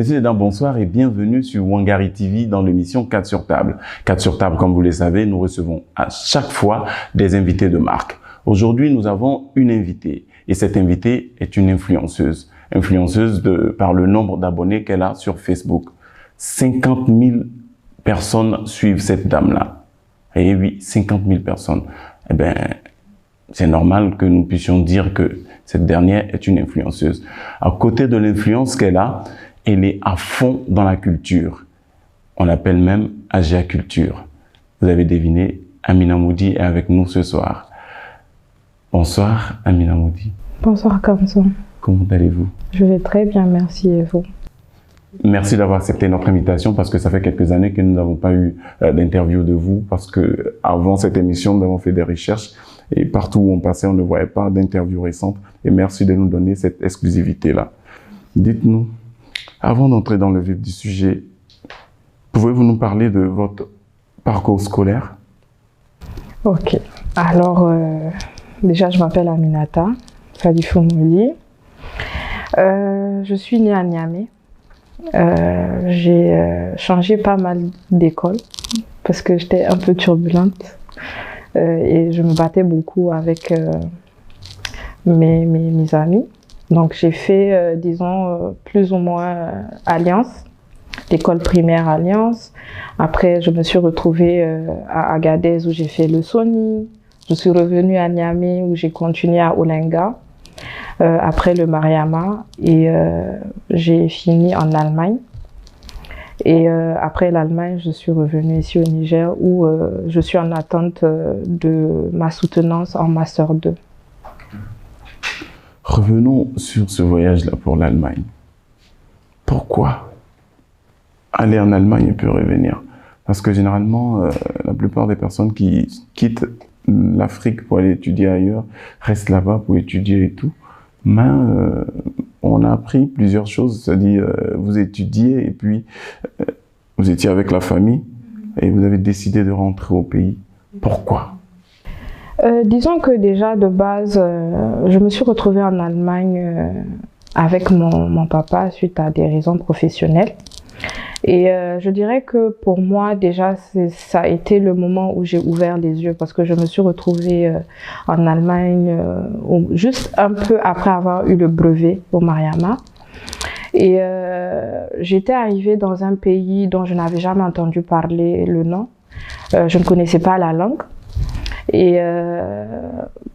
Messieurs, dames, bonsoir et bienvenue sur Wangari TV dans l'émission 4 sur table. 4 sur table, comme vous le savez, nous recevons à chaque fois des invités de marque. Aujourd'hui, nous avons une invitée et cette invitée est une influenceuse. Influenceuse par le nombre d'abonnés qu'elle a sur Facebook. 50 000 personnes suivent cette dame-là. Et oui, 50 000 personnes. Eh bien, c'est normal que nous puissions dire que cette dernière est une influenceuse. À côté de l'influence qu'elle a, elle est à fond dans la culture. On l'appelle même Agia Culture. Vous avez deviné, Amina Moudi est avec nous ce soir. Bonsoir Amina Moudi. Bonsoir Kamso. Comment allez-vous? Je vais très bien, merci, et vous? Merci d'avoir accepté notre invitation parce que ça fait quelques années que nous n'avons pas eu d'interview de vous parce que avant cette émission, nous avons fait des recherches et partout où on passait, on ne voyait pas d'interview récente. Et merci de nous donner cette exclusivité-là. Dites-nous, avant d'entrer dans le vif du sujet, pouvez-vous nous parler de votre parcours scolaire? Ok. Alors, déjà, je m'appelle Aminata Salifou Mouli. Je suis née à Niamey. J'ai changé pas mal d'école parce que j'étais un peu turbulente et je me battais beaucoup avec mes amis. Donc j'ai fait, disons, plus ou moins Alliance, l'école primaire Alliance. Après, je me suis retrouvée à Agadez où j'ai fait le Sony. Je suis revenue à Niamey où j'ai continué à Olinga. Après le Mariama et j'ai fini en Allemagne. Et après l'Allemagne, je suis revenue ici au Niger où je suis en attente de ma soutenance en Master 2. Revenons sur ce voyage-là pour l'Allemagne. Pourquoi aller en Allemagne et puis revenir? Parce que généralement, la plupart des personnes qui quittent l'Afrique pour aller étudier ailleurs restent là-bas pour étudier et tout. Mais on a appris plusieurs choses, c'est-à-dire vous étudiez et puis vous étiez avec la famille et vous avez décidé de rentrer au pays. Pourquoi? Disons que déjà de base, je me suis retrouvée en Allemagne avec mon papa suite à des raisons professionnelles. Et je dirais que pour moi, déjà, ça a été le moment où j'ai ouvert les yeux parce que je me suis retrouvée en Allemagne juste un peu après avoir eu le brevet au Mariama. Et j'étais arrivée dans un pays dont je n'avais jamais entendu parler le nom. Je ne connaissais pas la langue. Et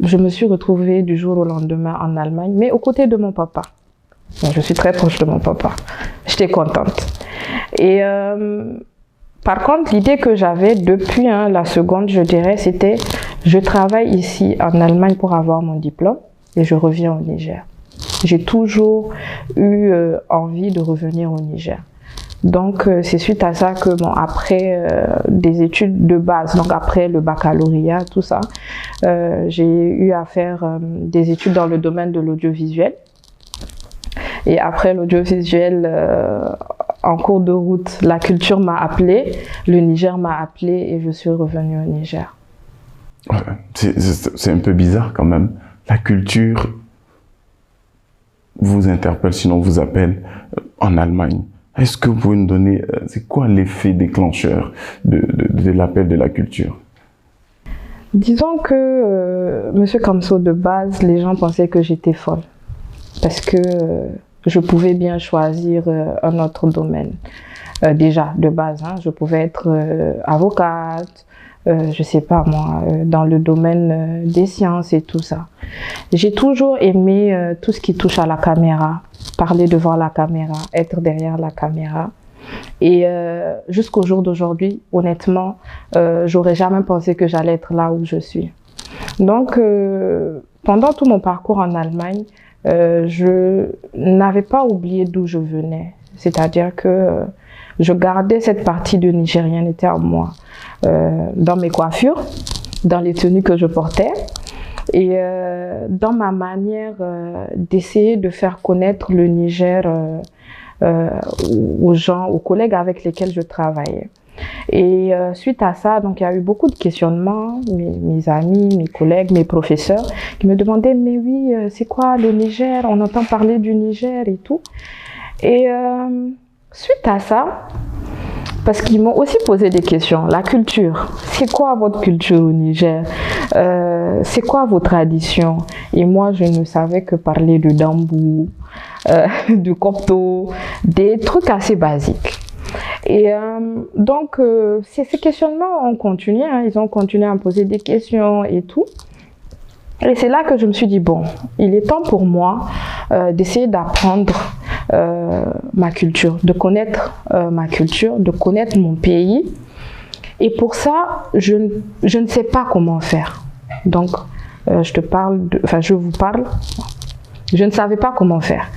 je me suis retrouvée du jour au lendemain en Allemagne, mais aux côtés de mon papa. Donc, je suis très proche de mon papa. J'étais contente. Et par contre, l'idée que j'avais depuis la seconde, je dirais, c'était je travaille ici en Allemagne pour avoir mon diplôme et je reviens au Niger. J'ai toujours eu envie de revenir au Niger. Donc, c'est suite à ça que, bon, après des études de base, donc après le baccalauréat, tout ça, j'ai eu à faire des études dans le domaine de l'audiovisuel. Et après l'audiovisuel, en cours de route, la culture m'a appelée, le Niger m'a appelée et je suis revenue au Niger. Ouais, c'est un peu bizarre quand même. La culture vous interpelle, sinon vous appelle en Allemagne. Est-ce que vous pouvez nous donner, c'est quoi l'effet déclencheur de l'appel de la culture? Disons que, Monsieur Kamso, de base, les gens pensaient que j'étais folle. Parce que je pouvais bien choisir un autre domaine. Déjà, de base, je pouvais être avocate, je sais pas moi, dans le domaine des sciences et tout ça. J'ai toujours aimé tout ce qui touche à la caméra, parler devant la caméra, être derrière la caméra. Et jusqu'au jour d'aujourd'hui, honnêtement, j'aurais jamais pensé que j'allais être là où je suis. Donc, pendant tout mon parcours en Allemagne, je n'avais pas oublié d'où je venais. C'est-à-dire que je gardais cette partie de nigérianité en moi, dans mes coiffures, dans les tenues que je portais et dans ma manière d'essayer de faire connaître le Niger aux gens, aux collègues avec lesquels je travaillais. Et suite à ça, donc il y a eu beaucoup de questionnements, mes amis, mes collègues, mes professeurs qui me demandaient mais oui, c'est quoi le Niger? On entend parler du Niger et tout. Et suite à ça, parce qu'ils m'ont aussi posé des questions. La culture, c'est quoi votre culture au Niger? C'est quoi vos traditions? Et moi, je ne savais que parler du dambou, du kopto, des trucs assez basiques. Et donc, ces questionnements ont continué, hein, ils ont continué à me poser des questions et tout. Et c'est là que je me suis dit, bon, il est temps pour moi d'essayer d'apprendre ma culture, de connaître ma culture, de connaître mon pays. Et pour ça, je ne sais pas comment faire. Donc, je vous parle, je ne savais pas comment faire.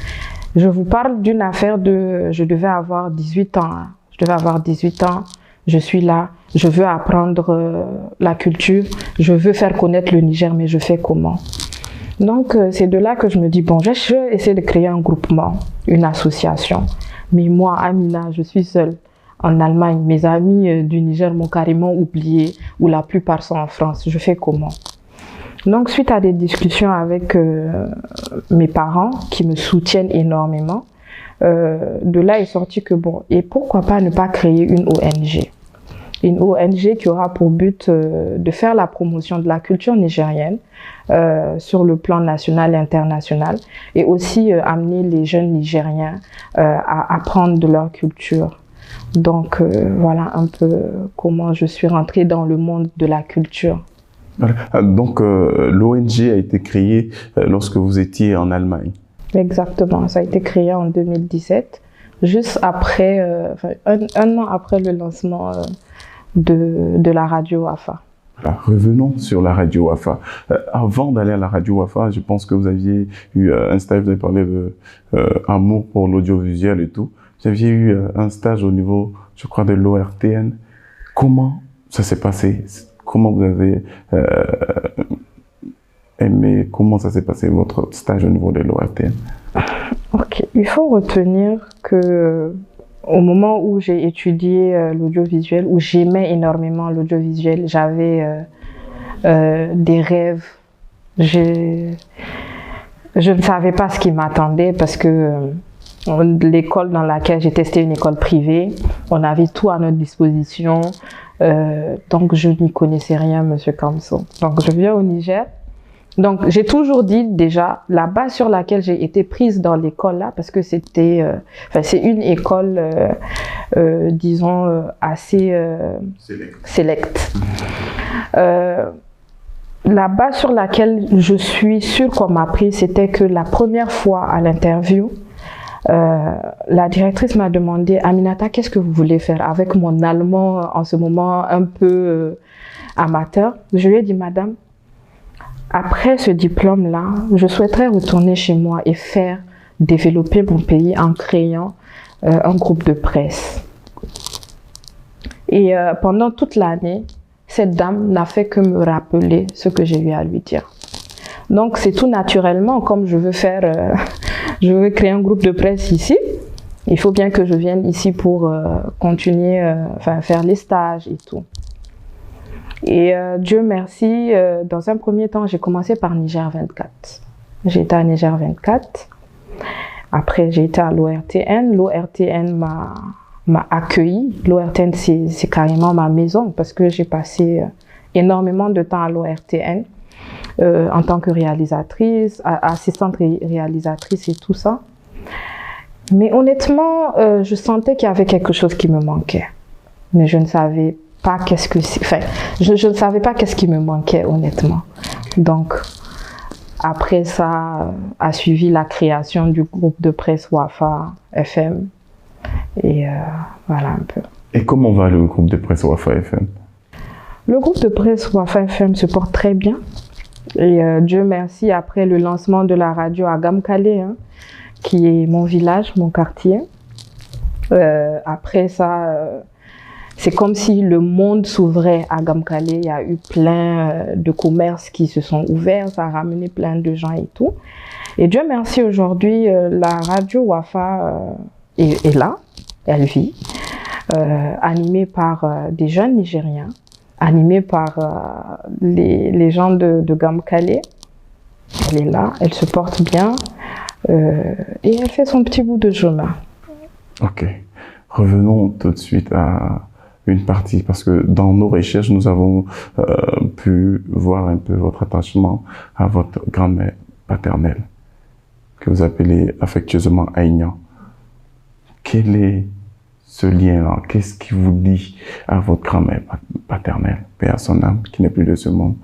Je vous parle d'une affaire je devais avoir 18 ans. Hein. Je devais avoir 18 ans, je suis là, je veux apprendre la culture, je veux faire connaître le Niger, mais je fais comment? Donc, c'est de là que je me dis, bon, je vais essayer de créer un groupement, une association. Mais moi, Amina, je suis seule en Allemagne. Mes amis du Niger m'ont carrément oublié, ou la plupart sont en France. Je fais comment? Donc, suite à des discussions avec mes parents, qui me soutiennent énormément, de là est sorti que bon, et pourquoi pas ne pas créer une ONG? Une ONG qui aura pour but de faire la promotion de la culture nigérienne sur le plan national et international, et aussi amener les jeunes Nigériens à apprendre de leur culture. Donc voilà un peu comment je suis rentrée dans le monde de la culture. Donc l'ONG a été créée lorsque vous étiez en Allemagne. Exactement, ça a été créé en 2017, juste après, un an après le lancement de la radio Wafa. Alors, revenons sur la radio Wafa. Avant d'aller à la radio Wafa, je pense que vous aviez eu un stage, vous avez parlé de amour pour l'audiovisuel et tout. Vous aviez eu un stage au niveau, je crois, de l'ORTN. Comment ça s'est passé? Comment vous avez aimé, comment ça s'est passé votre stage au niveau de l'ORTN? Ok, il faut retenir que au moment où j'ai étudié l'audiovisuel, où j'aimais énormément l'audiovisuel, j'avais des rêves. Je ne savais pas ce qui m'attendait parce que l'école dans laquelle j'ai testé, une école privée, on avait tout à notre disposition. Donc je n'y connaissais rien, Monsieur Kamso. Donc je viens au Niger. Donc j'ai toujours dit déjà la base sur laquelle j'ai été prise dans l'école là, parce que c'était, c'est une école, disons assez select. La base sur laquelle je suis sûre qu'on m'a pris, c'était que la première fois à l'interview, la directrice m'a demandé, Aminata, qu'est-ce que vous voulez faire? Avec mon allemand en ce moment un peu amateur, je lui ai dit, madame, après ce diplôme-là, je souhaiterais retourner chez moi et développer mon pays en créant un groupe de presse. Et pendant toute l'année, cette dame n'a fait que me rappeler ce que j'ai eu à lui dire. Donc c'est tout naturellement, comme je veux créer un groupe de presse ici, il faut bien que je vienne ici pour continuer, faire les stages et tout. Et Dieu merci, dans un premier temps, j'ai commencé par Niger 24. J'ai été à Niger 24. Après, j'ai été à l'ORTN. L'ORTN m'a accueilli. L'ORTN, c'est carrément ma maison parce que j'ai passé énormément de temps à l'ORTN en tant que réalisatrice, assistante réalisatrice et tout ça. Mais honnêtement, je sentais qu'il y avait quelque chose qui me manquait. Mais je ne savais pas qu'est-ce que c'est. Enfin, je ne savais pas qu'est-ce qui me manquait, honnêtement. Donc, après ça, a suivi la création du groupe de presse Wafa FM. Et voilà un peu. Et comment va le groupe de presse Wafa FM? Le groupe de presse Wafa FM se porte très bien. Et Dieu merci, après le lancement de la radio à Gamkale, hein, qui est mon village, mon quartier, après ça, c'est comme si le monde s'ouvrait à Gamkale. Il y a eu plein de commerces qui se sont ouverts, ça a ramené plein de gens et tout. Et Dieu merci, aujourd'hui, la radio Wafa est là, elle vit, animée par des jeunes Nigériens, animée par les gens de Gamkale. Elle est là, elle se porte bien et elle fait son petit bout de chemin. Ok. Revenons tout de suite à une partie, parce que dans nos recherches, nous avons pu voir un peu votre attachement à votre grand-mère paternelle, que vous appelez affectueusement Aïna. Quel est ce lien-là? Qu'est-ce qui vous lie à votre grand-mère paternelle, paix à son âme, qui n'est plus de ce monde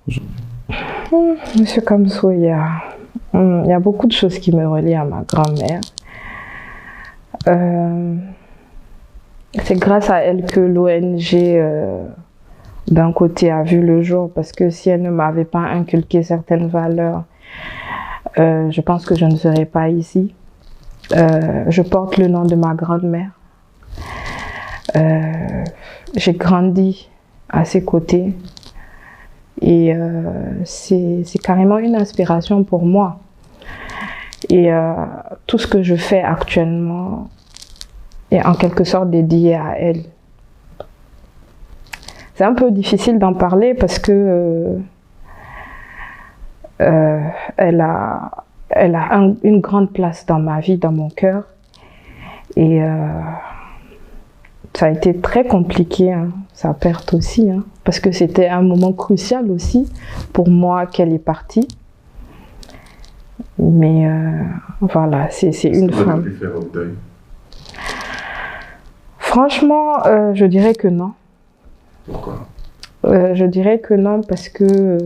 aujourd'hui? Monsieur Kamso, il y a beaucoup de choses qui me relient à ma grand-mère. C'est grâce à elle que l'ONG, d'un côté, a vu le jour, parce que si elle ne m'avait pas inculqué certaines valeurs, je pense que je ne serais pas ici. Je porte le nom de ma grand-mère. J'ai grandi à ses côtés et c'est carrément une inspiration pour moi. Et tout ce que je fais actuellement est en quelque sorte dédié à elle. C'est un peu difficile d'en parler parce que elle a une grande place dans ma vie, dans mon cœur. Et ça a été très compliqué, hein, sa perte aussi, hein, parce que c'était un moment crucial aussi pour moi qu'elle est partie. Mais voilà, c'est une femme. Franchement, je dirais que non. Pourquoi? Je dirais que non parce que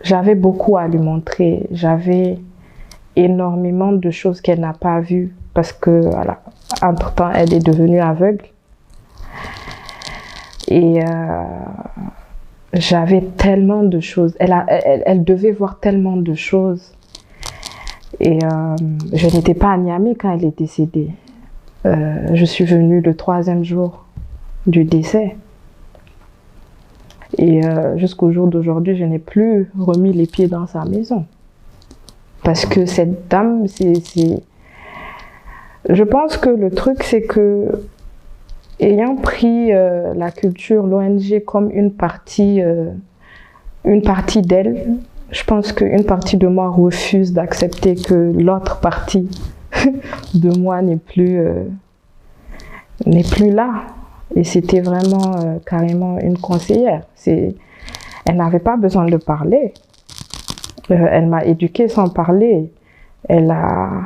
j'avais beaucoup à lui montrer. J'avais énormément de choses qu'elle n'a pas vues parce que, voilà, entre-temps, elle est devenue aveugle. Et j'avais tellement de choses. Elle devait voir tellement de choses. Et je n'étais pas à Niamey quand elle est décédée. Je suis venue le 3e jour du décès. Et jusqu'au jour d'aujourd'hui, je n'ai plus remis les pieds dans sa maison. Parce que cette dame, je pense que le truc, c'est que, ayant pris la culture, l'ONG comme une partie d'elle, je pense qu'une partie de moi refuse d'accepter que l'autre partie de moi n'est plus là. Et c'était vraiment carrément une conseillère. Elle n'avait pas besoin de parler. Elle m'a éduquée sans parler. Elle a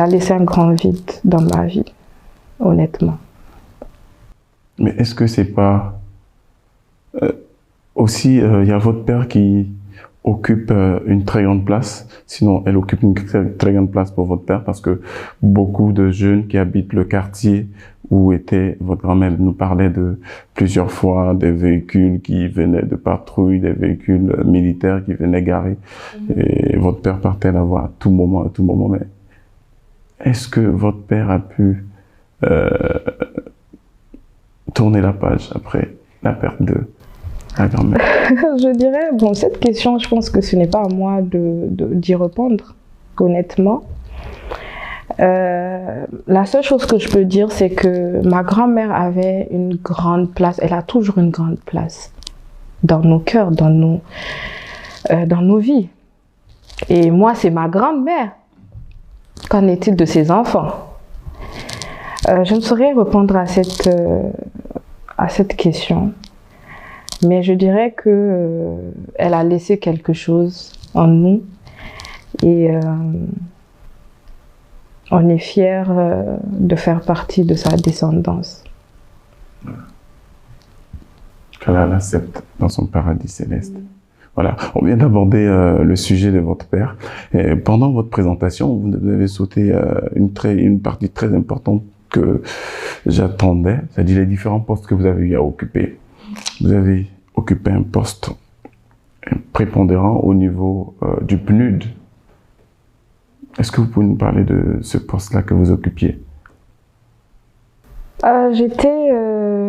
laissé un grand vide dans ma vie, honnêtement. Mais est-ce que c'est pas aussi, il y a votre père qui occupe une très grande place, sinon elle occupe une très grande place pour votre père, parce que beaucoup de jeunes qui habitent le quartier où était votre grand-mère nous parlaient de plusieurs fois des véhicules qui venaient de patrouille, des véhicules militaires qui venaient garer, et votre père partait la voir à tout moment, mais est-ce que votre père a pu tourner la page après la perte de la grand-mère? Je dirais, bon, cette question, je pense que ce n'est pas à moi d'y répondre, honnêtement. La seule chose que je peux dire, c'est que ma grand-mère avait une grande place, elle a toujours une grande place dans nos cœurs, dans nos vies. Et moi, c'est ma grand-mère. Qu'en est-il de ses enfants? Je ne saurais répondre à cette question. Mais je dirais que elle a laissé quelque chose en nous et on est fiers de faire partie de sa descendance. Qu'Allah l'accepte dans son paradis céleste. Voilà, on vient d'aborder le sujet de votre père. Et pendant votre présentation, vous avez sauté une partie très importante que j'attendais, c'est-à-dire les différents postes que vous avez eu à occuper. Vous avez occupé un poste prépondérant au niveau du PNUD. Est-ce que vous pouvez nous parler de ce poste-là que vous occupiez? J'étais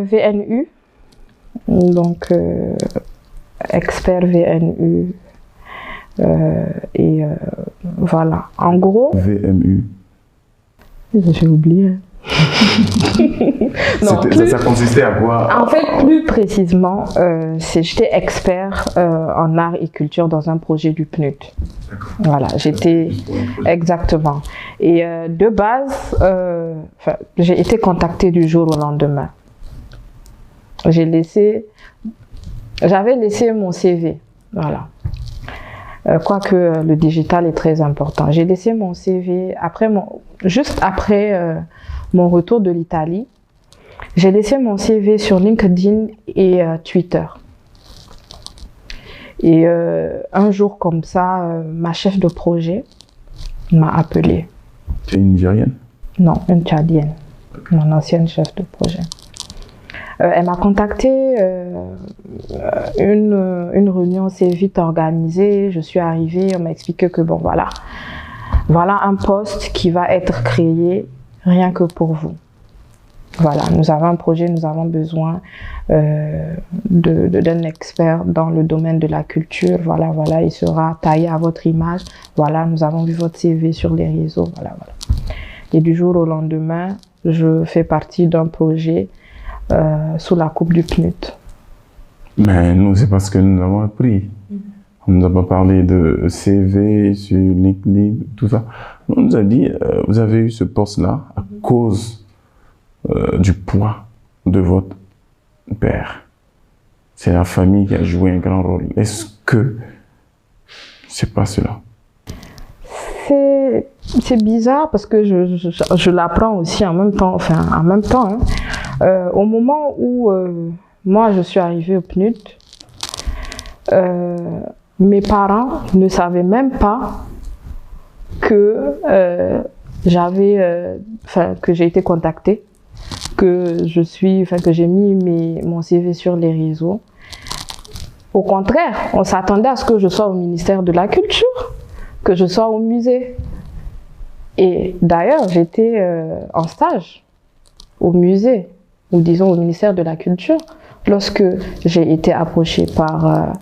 VNU, donc expert VNU. Et voilà, en gros... VMU. J'ai oublié. Non, ça consistait à quoi? En fait, plus précisément, j'étais expert en art et culture dans un projet du PNUD. Voilà, j'étais exactement. Et de base, j'ai été contactée du jour au lendemain. J'avais laissé mon CV, voilà. Quoique le digital est très important. J'ai laissé mon CV juste après mon retour de l'Italie. J'ai laissé mon CV sur LinkedIn et Twitter. Et un jour comme ça, ma chef de projet m'a appelée. Tu es une Nigérienne? Non, une Tchadienne, mon ancienne chef de projet. Elle m'a contactée, une réunion s'est vite organisée, je suis arrivée, on m'a expliqué que bon voilà un poste qui va être créé rien que pour vous. Voilà, nous avons un projet, nous avons besoin d'un expert dans le domaine de la culture. Voilà, il sera taillé à votre image. Voilà, nous avons vu votre CV sur les réseaux. Voilà. Et du jour au lendemain, je fais partie d'un projet sous la coupe du PNUD. Mais nous, c'est parce que nous avons appris. On nous a pas parlé de CV sur LinkedIn, tout ça. On nous a dit, vous avez eu ce poste-là à cause du poids de votre père. C'est la famille qui a joué un grand rôle. Est-ce que c'est pas cela? C'est bizarre parce que je l'apprends aussi en même temps. Au moment où moi je suis arrivée au PNUD, mes parents ne savaient même pas que que j'ai été contactée, que j'ai mis mon CV sur les réseaux. Au contraire, on s'attendait à ce que je sois au ministère de la Culture, que je sois au musée. Et d'ailleurs, j'étais en stage au musée, ou disons au ministère de la Culture, lorsque j'ai été approchée par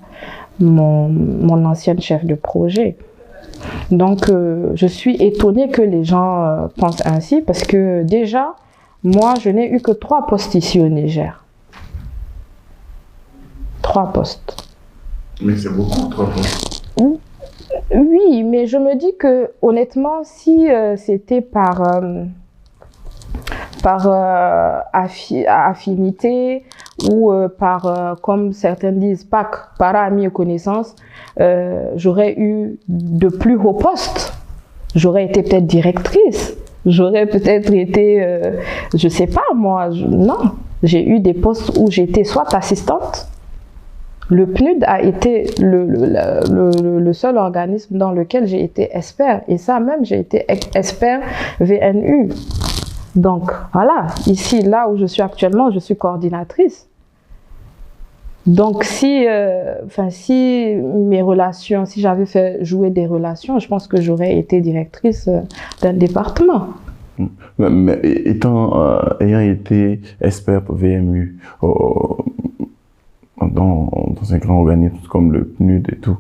mon ancienne chef de projet. Donc, je suis étonnée que les gens pensent ainsi, parce que déjà, moi, je n'ai eu que 3 postes ici au Niger. 3 postes. Mais c'est beaucoup, 3 postes. Oui, mais je me dis que, honnêtement, si c'était par affinité ou comme certains disent, par amis et connaissances, j'aurais eu de plus hauts postes. J'aurais été peut-être directrice. J'aurais peut-être été, je sais pas moi, non. J'ai eu des postes où j'étais soit assistante. Le PNUD a été le seul organisme dans lequel j'ai été expert. Et ça même, j'ai été expert VNU. Donc voilà, ici, là où je suis actuellement, je suis coordinatrice. Donc si mes relations, si j'avais fait jouer des relations, je pense que j'aurais été directrice d'un département. Mais ayant été expert VMU dans un grand organisme comme le PNUD et tout,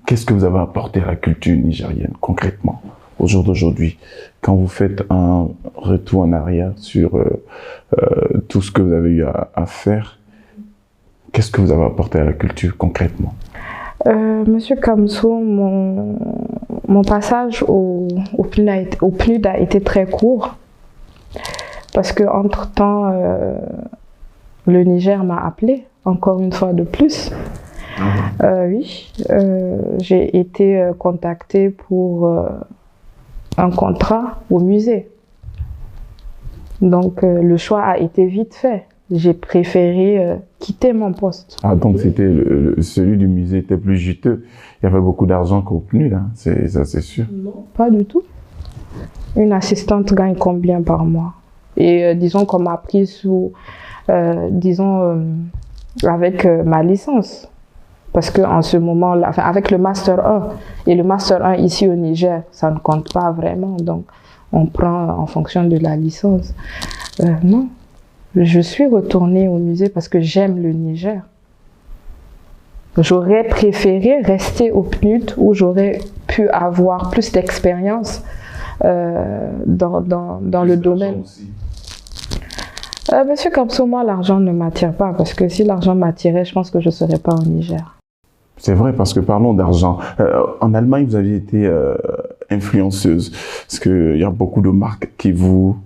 qu'est-ce que vous avez apporté à la culture nigérienne concrètement au jour d'aujourd'hui, quand vous faites un retour en arrière sur tout ce que vous avez eu à faire? Qu'est-ce que vous avez apporté à la culture concrètement? Monsieur Kamso, mon passage au PNUD a été très court parce que entre-temps, le Niger m'a appelé encore une fois de plus. Oui, j'ai été contactée pour un contrat au musée. Donc le choix a été vite fait. J'ai préféré quitter mon poste. Ah, donc c'était celui du musée était plus juteux. Il y avait beaucoup d'argent qu'au PNUD, hein. Ça c'est sûr. Non, pas du tout. Une assistante gagne combien par mois? Et disons qu'on m'a pris sous, avec ma licence. Parce qu'en ce moment-là, avec le Master 1, et le Master 1 ici au Niger, ça ne compte pas vraiment. Donc on prend en fonction de la licence. Non. Je suis retournée au musée parce que j'aime le Niger. J'aurais préféré rester au PNUD où j'aurais pu avoir plus d'expérience dans le domaine. Monsieur Kamso, moi, l'argent ne m'attire pas, parce que si l'argent m'attirait, je pense que je ne serais pas au Niger. C'est vrai, parce que parlons d'argent. En Allemagne, vous aviez été influenceuse, parce qu'il y a beaucoup de marques qui vous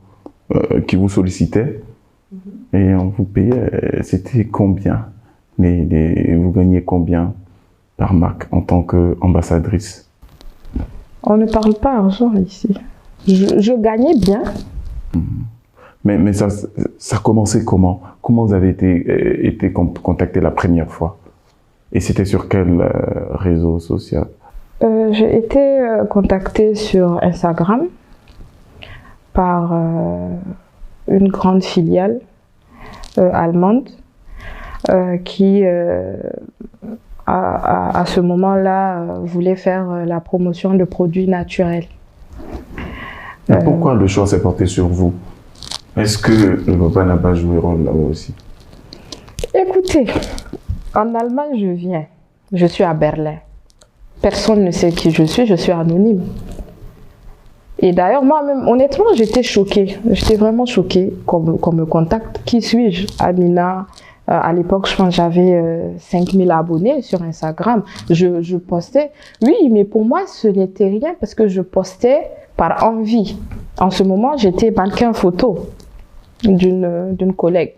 sollicitaient et on vous payait. C'était combien? Vous gagnez combien par marque en tant qu'ambassadrice? On ne parle pas argent ici. Je gagnais bien. Mais ça commençait comment? Comment vous avez été contacté la première fois? Et c'était sur quel réseau social? J'ai été contactée sur Instagram par une grande filiale allemande qui, à ce moment-là, voulait faire la promotion de produits naturels. Mais pourquoi le choix s'est porté sur vous? Est-ce que le papa n'a pas joué rôle là-bas aussi? Écoutez, en Allemagne, je viens. Je suis à Berlin. Personne ne sait qui je suis anonyme. Et d'ailleurs, moi-même, honnêtement, j'étais choquée. J'étais vraiment choquée qu'on me contacte. Qui suis-je? Amina. À l'époque, je pense que j'avais 5000 abonnés sur Instagram. Je postais. Oui, mais pour moi, ce n'était rien parce que je postais par envie. En ce moment, j'étais mannequin photo d'une collègue.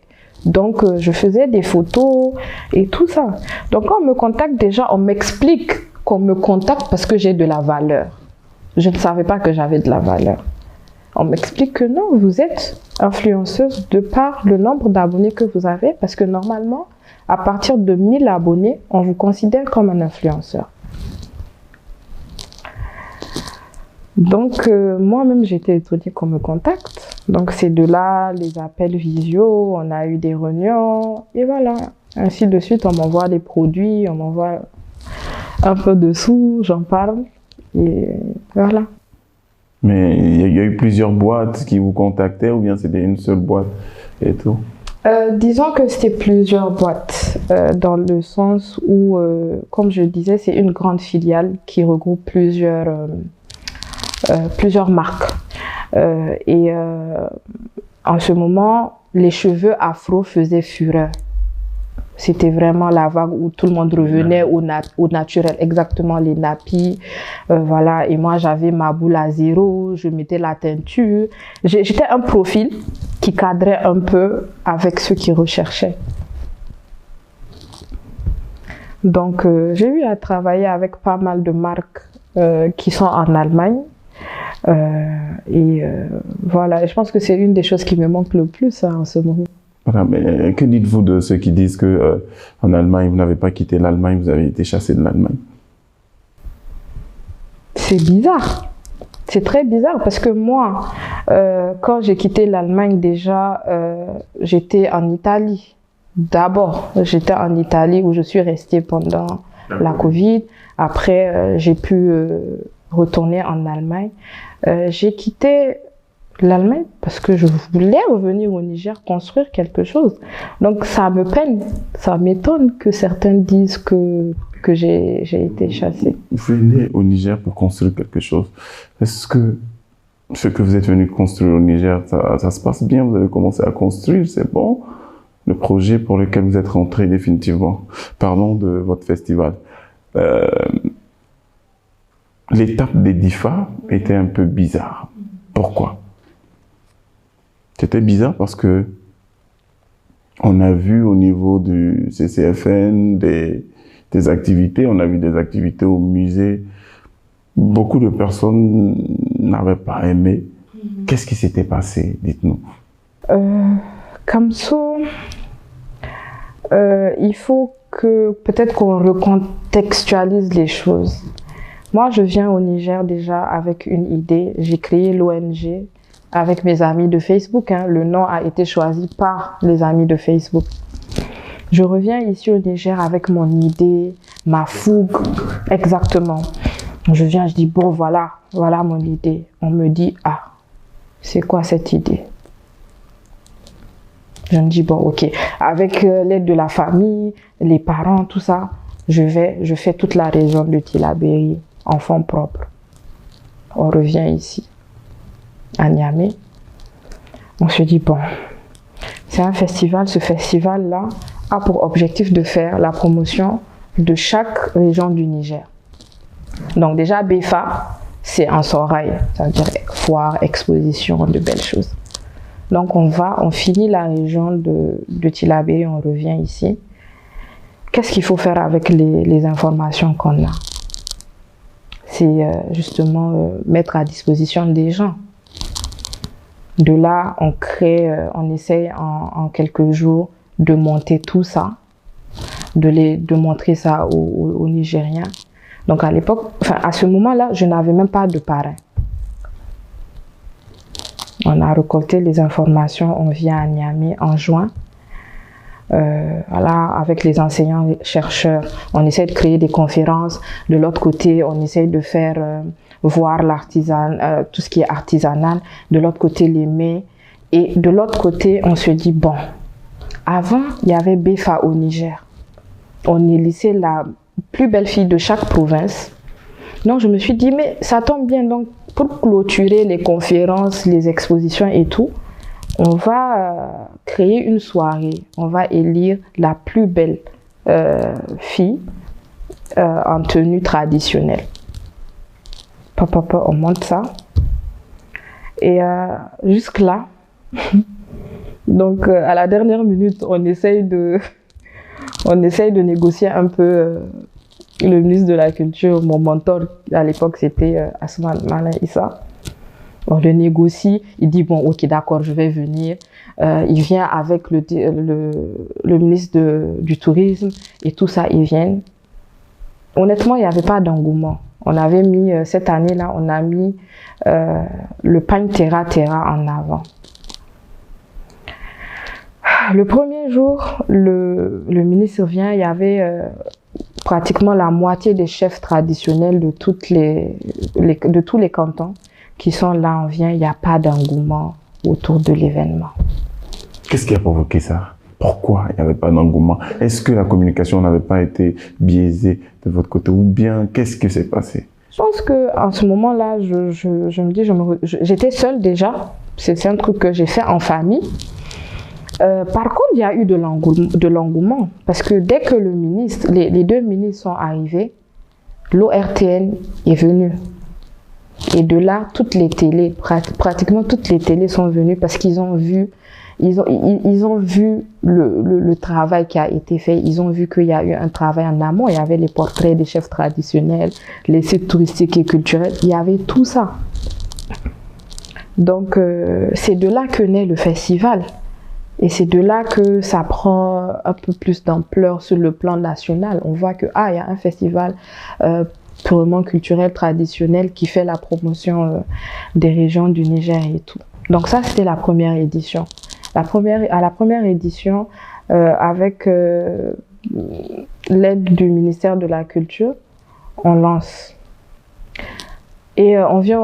Donc, je faisais des photos et tout ça. Donc, quand on me contacte, déjà, on m'explique qu'on me contacte parce que j'ai de la valeur. Je ne savais pas que j'avais de la valeur. On m'explique que non, vous êtes influenceuse de par le nombre d'abonnés que vous avez, parce que normalement, à partir de 1000 abonnés, on vous considère comme un influenceur. Donc, moi-même, j'étais étonnée qu'on me contacte. Donc, c'est de là, les appels visio, on a eu des réunions, et voilà. Ainsi de suite, on m'envoie des produits, on m'envoie un peu de sous, j'en parle, et voilà. Mais il y a eu plusieurs boîtes qui vous contactaient, ou bien c'était une seule boîte et tout? Disons que c'était plusieurs boîtes, dans le sens où, comme je disais, c'est une grande filiale qui regroupe plusieurs marques. En ce moment, les cheveux afro faisaient fureur. C'était vraiment la vague où tout le monde revenait au naturel, exactement, les nappies, voilà. Et moi, j'avais ma boule à zéro, je mettais la teinture. J'étais un profil qui cadrait un peu avec ceux qui recherchaient. Donc, j'ai eu à travailler avec pas mal de marques qui sont en Allemagne. Voilà, et je pense que c'est une des choses qui me manque le plus en ce moment. Voilà, mais que dites-vous de ceux qui disent que en Allemagne, vous n'avez pas quitté l'Allemagne, vous avez été chassé de l'Allemagne? C'est bizarre. C'est très bizarre parce que moi, quand j'ai quitté l'Allemagne, déjà, j'étais en Italie. D'abord, j'étais en Italie où je suis restée pendant la Covid. Après, j'ai pu retourner en Allemagne. J'ai quitté l'Allemagne parce que je voulais revenir au Niger, construire quelque chose. Donc ça me peine, ça m'étonne que certains disent que j'ai été chassée. Vous venez au Niger pour construire quelque chose. Est-ce que ce que vous êtes venu construire au Niger, ça se passe bien? Vous avez commencé à construire, c'est bon? Le projet pour lequel vous êtes rentré définitivement. Parlons de votre festival. L'étape des DIFA était un peu bizarre. Pourquoi? C'était bizarre parce que on a vu au niveau du CCFN des activités, on a vu des activités au musée. Beaucoup de personnes n'avaient pas aimé. Qu'est-ce qui s'était passé? Dites-nous. Kamso, il faut que peut-être qu'on recontextualise les choses. Moi, je viens au Niger déjà avec une idée. J'ai créé l'ONG avec mes amis de Facebook. Le nom a été choisi par les amis de Facebook. Je reviens ici au Niger avec mon idée, ma fougue, exactement. Je viens, je dis, bon, voilà mon idée. On me dit, ah, c'est quoi cette idée? Je me dis, bon, ok. Avec l'aide de la famille, les parents, tout ça, je fais toute la région de Tillabéri en fonds propres. On revient ici. à Niamey. On se dit, bon, c'est un festival, ce festival-là a pour objectif de faire la promotion de chaque région du Niger. Donc déjà, BEFA, c'est un sorail, ça veut dire foire, exposition, de belles choses. Donc on finit la région de Tillabéri, on revient ici. Qu'est-ce qu'il faut faire avec les informations qu'on a? C'est justement mettre à disposition des gens. De là, on crée, on essaye en quelques jours de monter tout ça, de montrer ça aux Nigériens. Donc à l'époque, enfin à ce moment-là, je n'avais même pas de parrain. On a récolté les informations, on vient à Niamey en juin. Voilà, avec les enseignants, les chercheurs, on essaie de créer des conférences. De l'autre côté, on essaie de faire voir l'artisan, tout ce qui est artisanal. De l'autre côté, les mets. Et de l'autre côté, on se dit, bon, avant, il y avait BEFA au Niger. On élisait la plus belle fille de chaque province. Donc, je me suis dit, mais ça tombe bien. Donc, pour clôturer les conférences, les expositions et tout, on va créer une soirée. On va élire la plus belle fille en tenue traditionnelle. On monte ça. Et jusque-là, donc à la dernière minute, on essaye de négocier un peu. Le ministre de la Culture, mon mentor à l'époque, c'était Asman Malin Issa. On le négocie, il dit bon, ok, d'accord, je vais venir. Il vient avec le ministre du Tourisme et tout ça, ils viennent. Honnêtement, il n'y avait pas d'engouement. On avait mis, cette année-là, on a mis le pagne Terra Terra en avant. Le premier jour, le ministre vient, il y avait pratiquement la moitié des chefs traditionnels de tous les cantons qui sont là. On vient, il n'y a pas d'engouement autour de l'événement. Qu'est-ce qui a provoqué ça? Pourquoi il n'y avait pas d'engouement? Est-ce que la communication n'avait pas été biaisée de votre côté ou bien qu'est-ce qui s'est passé? Je pense qu'en ce moment-là, je me dis, j'étais seule déjà. C'est un truc que j'ai fait en famille. Par contre, il y a eu de l'engouement parce que dès que les deux ministres sont arrivés, l'ORTN est venu. Et de là, toutes les télés, pratiquement toutes les télés sont venues parce qu'ils ont vu, ils ont vu le travail qui a été fait. Ils ont vu qu'il y a eu un travail en amont. Il y avait les portraits des chefs traditionnels, les sites touristiques et culturels. Il y avait tout ça. Donc, c'est de là que naît le festival. Et c'est de là que ça prend un peu plus d'ampleur sur le plan national. On voit que, il y a un festival purement culturel, traditionnel, qui fait la promotion des régions du Niger et tout. Donc ça, c'était la première édition. À la première édition, avec l'aide du ministère de la Culture, on lance. Et on vient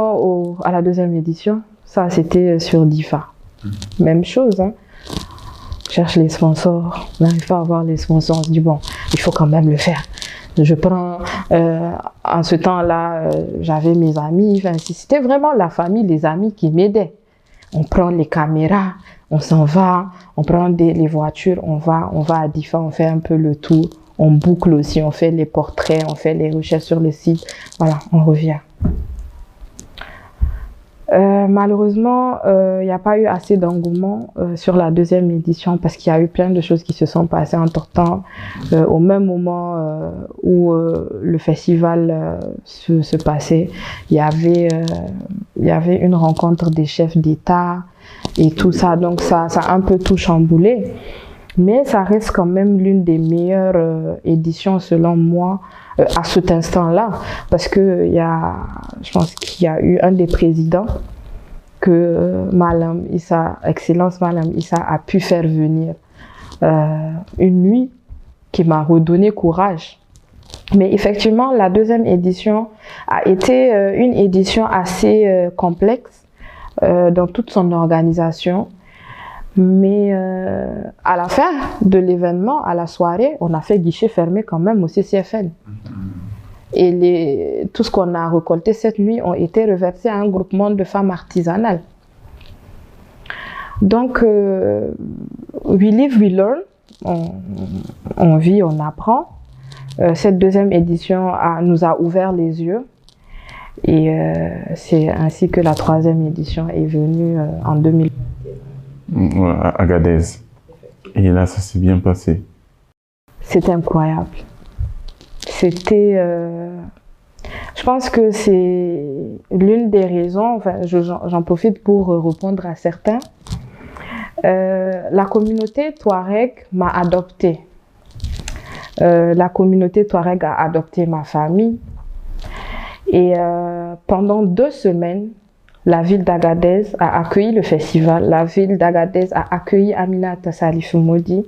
à la deuxième édition. Ça, c'était sur DIFA. Même chose, hein. On cherche les sponsors, on n'arrive pas à avoir les sponsors, on se dit bon, il faut quand même le faire. Je prends, en ce temps-là, j'avais mes amis, enfin, c'était vraiment la famille, les amis qui m'aidaient. On prend les caméras, on s'en va, on prend les voitures, on va à DIFA, on fait un peu le tour, on boucle aussi, on fait les portraits, on fait les recherches sur le site, voilà, on revient. Malheureusement, il n'y a pas eu assez d'engouement sur la deuxième édition parce qu'il y a eu plein de choses qui se sont passées entre-temps. Au même moment où le festival se passait, il y avait une rencontre des chefs d'État et tout ça. Donc ça a un peu tout chamboulé. Mais ça reste quand même l'une des meilleures éditions selon moi à cet instant-là, parce que je pense qu'il y a eu un des présidents que Malam Issa, Excellence Malam Issa a pu faire venir une nuit qui m'a redonné courage. Mais effectivement, la deuxième édition a été une édition assez complexe dans toute son organisation. Mais à la fin de l'événement, à la soirée, on a fait guichet fermé quand même au CCFN. Et tout ce qu'on a récolté cette nuit ont été reversés à un groupement de femmes artisanales Donc, we live, we learn. On vit, on apprend. Cette deuxième édition nous a ouvert les yeux. Et c'est ainsi que la troisième édition est venue en 2000. À Agadez. Et là, ça s'est bien passé. C'était incroyable. C'était... je pense que c'est l'une des raisons, enfin, j'en profite pour répondre à certains. La communauté Touareg m'a adoptée. La communauté Touareg a adopté ma famille. Et pendant 2 semaines, la ville d'Agadez a accueilli le festival. La ville d'Agadez a accueilli Aminata Salif Modi.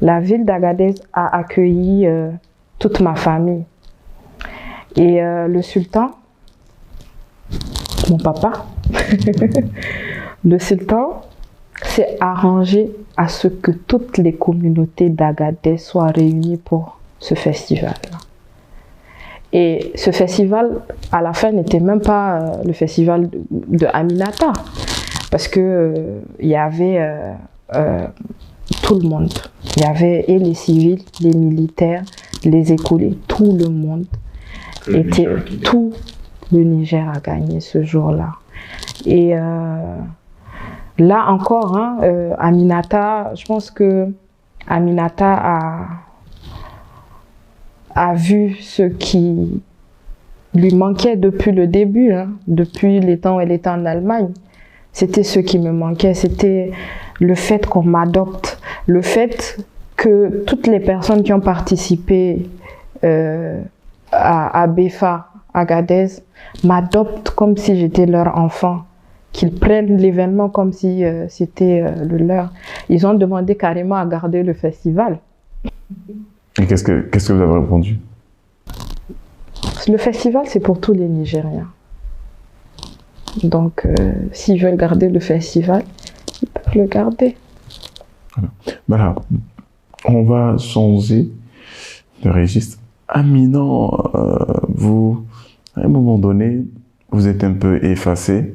La ville d'Agadez a accueilli toute ma famille. Et le sultan, mon papa, le sultan s'est arrangé à ce que toutes les communautés d'Agadez soient réunies pour ce festival-là. Et ce festival, à la fin, n'était même pas le festival de Aminata, parce que il y avait tout le monde. Il y avait et les civils, les militaires, les écoliers, tout le monde. Tout le Niger a gagné ce jour-là. Et là encore, hein, Aminata, je pense que Aminata a vu ce qui lui manquait depuis le début, hein, depuis les temps où elle était en Allemagne. C'était ce qui me manquait, c'était le fait qu'on m'adopte, le fait que toutes les personnes qui ont participé à Befa, Agadez, m'adoptent comme si j'étais leur enfant, qu'ils prennent l'événement comme si c'était le leur. Ils ont demandé carrément à garder le festival. Et qu'est-ce que vous avez répondu? Le festival, c'est pour tous les Nigériens. Donc, s'ils veulent garder le festival, ils peuvent le garder. Voilà. On va changer de registre. Amina, vous, à un moment donné, vous êtes un peu effacé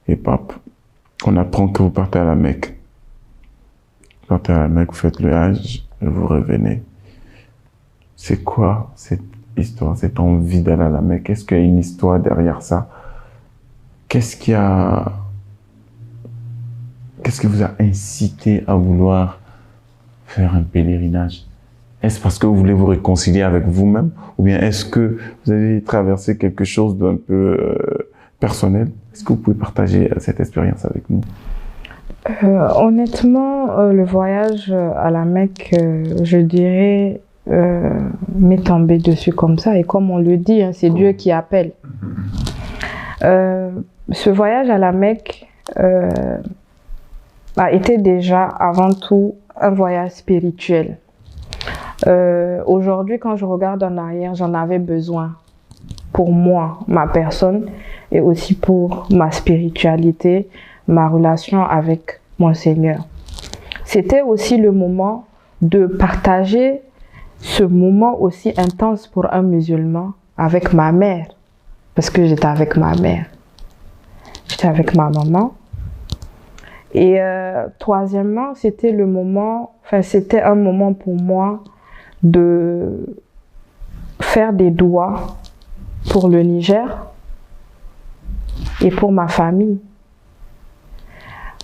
et pape, on apprend que vous partez à la Mecque. Vous partez à la Mecque, vous faites le Hajj et vous revenez. C'est quoi cette histoire, cette envie d'aller à la Mecque? Est-ce qu'il y a une histoire derrière ça? Qu'est-ce qui vous a incité à vouloir faire un pèlerinage? Est-ce parce que vous voulez vous réconcilier avec vous-même? Ou bien est-ce que vous avez traversé quelque chose d'un peu personnel? Est-ce que vous pouvez partager cette expérience avec nous? Honnêtement, le voyage à la Mecque, je dirais, m'est tombé dessus comme ça. Et comme on le dit, hein, c'est Dieu qui appelle. Ce voyage à la Mecque a été déjà avant tout un voyage spirituel. Aujourd'hui, quand je regarde en arrière, j'en avais besoin pour moi, ma personne, et aussi pour ma spiritualité, ma relation avec mon Seigneur. C'était aussi le moment de partager ce moment aussi intense pour un musulman avec ma mère, parce que j'étais avec ma mère. J'étais avec ma maman. Et troisièmement, c'était le moment, enfin c'était un moment pour moi de faire des doigts pour le Niger et pour ma famille.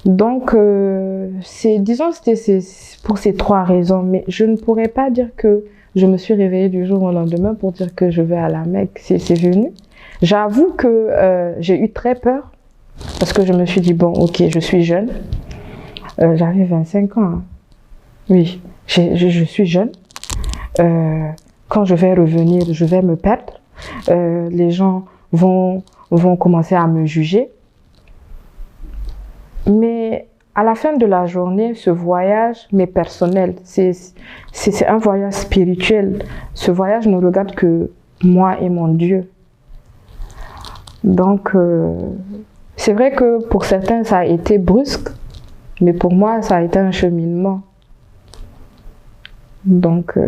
Donc, disons que c'était pour ces 3 raisons, mais je ne pourrais pas dire que je me suis réveillée du jour au lendemain pour dire que je vais à la Mecque. C'est venu. J'avoue que j'ai eu très peur parce que je me suis dit, bon, ok, je suis jeune. J'avais 25 ans. Hein. Oui, je suis jeune. Quand je vais revenir, je vais me perdre. Les gens vont commencer à me juger. Mais à la fin de la journée, ce voyage m'est personnel. C'est un voyage spirituel. Ce voyage ne regarde que moi et mon Dieu. Donc, c'est vrai que pour certains, ça a été brusque, mais pour moi, ça a été un cheminement. Donc...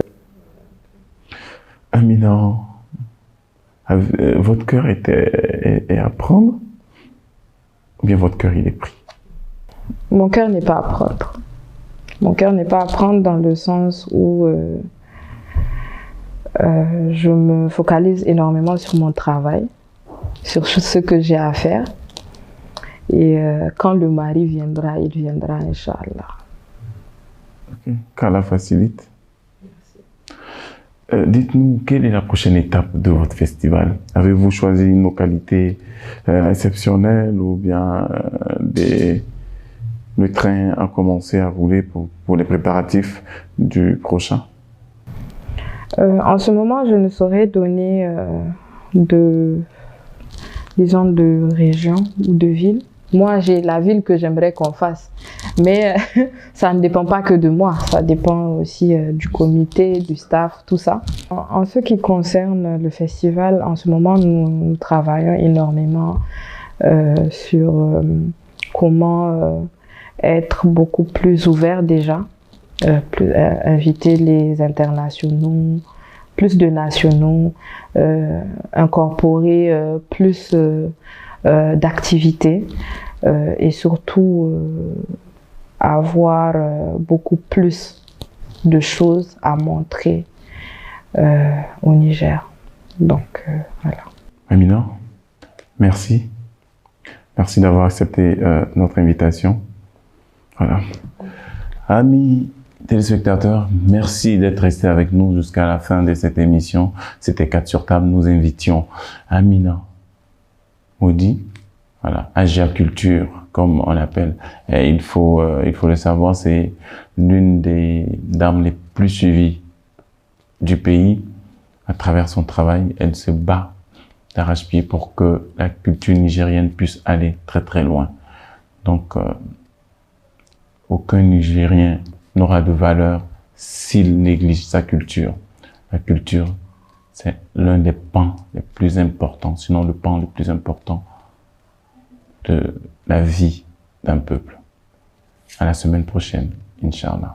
Amina, votre cœur est à prendre ou bien votre cœur il est pris? Mon cœur n'est pas à prendre. Mon cœur n'est pas à prendre dans le sens où je me focalise énormément sur mon travail, sur ce que j'ai à faire. Et quand le mari viendra, il viendra, Inch'Allah. Ok, qu'Allah facilite. Dites-nous, quelle est la prochaine étape de votre festival? Avez-vous choisi une localité exceptionnelle ou bien le train a commencé à rouler pour les préparatifs du prochain? En ce moment, je ne saurais donner disons, de région ou de ville. Moi, j'ai la ville que j'aimerais qu'on fasse. Mais ça ne dépend pas que de moi. Ça dépend aussi du comité, du staff, tout ça. En ce qui concerne le festival, en ce moment, nous travaillons énormément sur comment être beaucoup plus ouvert déjà, inviter les internationaux, plus de nationaux, incorporer plus d'activités et surtout avoir beaucoup plus de choses à montrer au Niger. Donc voilà. Amina, merci. Merci d'avoir accepté notre invitation. Voilà. Amis téléspectateurs, merci d'être restés avec nous jusqu'à la fin de cette émission. C'était 4 sur table. Nous invitions Amina Maudi, voilà, Agia Culture, comme on l'appelle. Et il faut le savoir, c'est l'une des dames les plus suivies du pays. À travers son travail, elle se bat d'arrache-pied pour que la culture nigérienne puisse aller très très loin. Donc, aucun Nigérien n'aura de valeur s'il néglige sa culture. La culture, c'est l'un des pans les plus importants, sinon le pan le plus important de la vie d'un peuple. À la semaine prochaine, Inch'Allah.